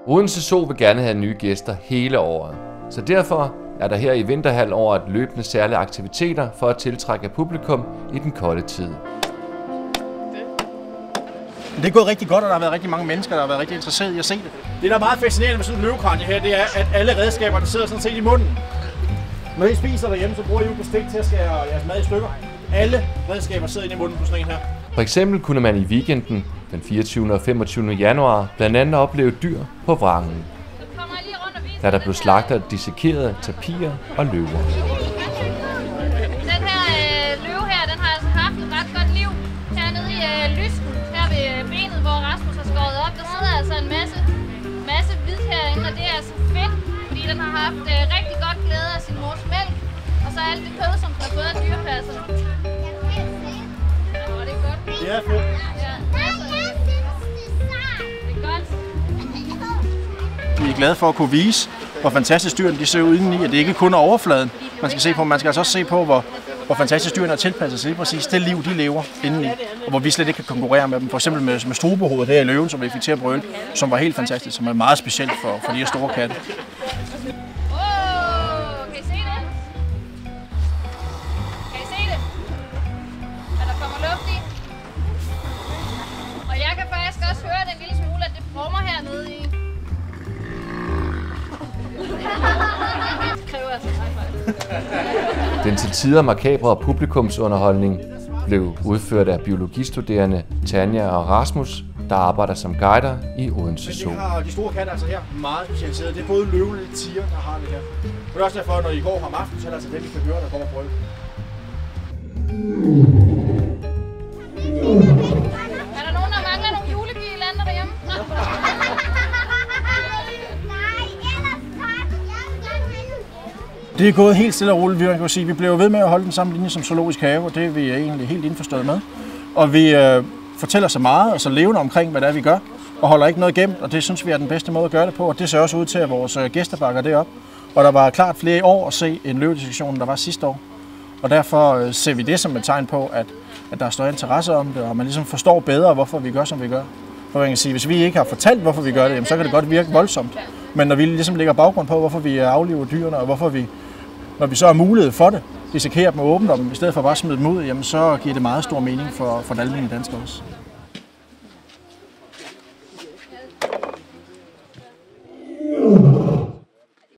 Odense Zoo vil gerne have nye gæster hele året, så derfor er der her i vinterhalvåret løbende særlige aktiviteter for at tiltrække publikum i den kolde tid. Det er gået rigtig godt, og der har været rigtig mange mennesker, der har været rigtig interesseret i at se det. Det, der er meget fascinerende med sådan en løvekranje her, det er, at alle redskaberne sidder sådan set i munden. Når I spiser derhjemme, så bruger I jo bestik til at skære jeres mad i stykker. Alle redskaber sidder inde i munden på sådan en her. For eksempel kunne man i weekenden den 24. og 25. januar blandt andet opleve dyr på Vrangen, da der blev slagtet og dissekerede tapirer og løver. Den her løve her, den har altså haft et ret godt liv hernede i lysken, her ved benet, hvor Rasmus har skåret op. Der sidder altså en masse hvid herinde, og det er altså fedt, fordi den har haft rigtig godt glæde af sin mors mælk, og så alt det kød, som den har fået af dyrepasserne. Og det er godt. Det er fedt. Ja, altså, det er godt. Vi er glade for at kunne vise, hvor fantastisk dyrene de ser ud indeni, at det ikke kun er overfladen, man skal se på. Man skal altså også se på, hvor fantastisk dyrene har tilpasset sig lige præcis det liv, de lever indeni, og hvor vi slet ikke kan konkurrere med dem. For eksempel med strubehovedet her i løven, som vi fik til at brøle, som var helt fantastisk, som er meget specielt for de her store katte. Kan I se det? Kan I se det? At der kommer luft i? Og jeg kan faktisk også høre det en lille smule, at det brummer hernede i. Det kræver altså Den til tider makabre publikumsunderholdning blev udført af biologistuderende Tanja og Rasmus, der arbejder som guider i Odense Zoo. Men det har de store katte altså her meget specialiseret. Det er både løven og tiger, der har det her. Og det er også derfor, når I går om aftenen, så er det altså det, vi kan høre, der går og brøl. Er der nogen, der mangler nogle julegirlander derhjemme? Det er gået helt stille og roligt, vi kan sige. Vi bliver ved med at holde den samme linje som Zoologisk Have, og det er vi egentlig helt indforstået med. Og vi fortæller så meget og så levende omkring, hvad det er, vi gør, og holder ikke noget gemt, og det synes vi er den bedste måde at gøre det på. Og det ser også ud til, at vores gæster bakker det op. Og der var klart flere år at se en løvedissektion, end der var sidste år. Og derfor ser vi det som et tegn på, at der er større interesse om det, og man ligesom forstår bedre, hvorfor vi gør, som vi gør. For man kan sige, hvis vi ikke har fortalt, hvorfor vi gør det, jamen, så kan det godt virke voldsomt. Men når vi ligesom lægger baggrund på, hvorfor vi afliver dyrene, og hvorfor vi, når vi så har mulighed for det, dissekerer dem og åbner dem, i stedet for bare at smide dem ud, jamen, så giver det meget stor mening for den almindelige dansker også.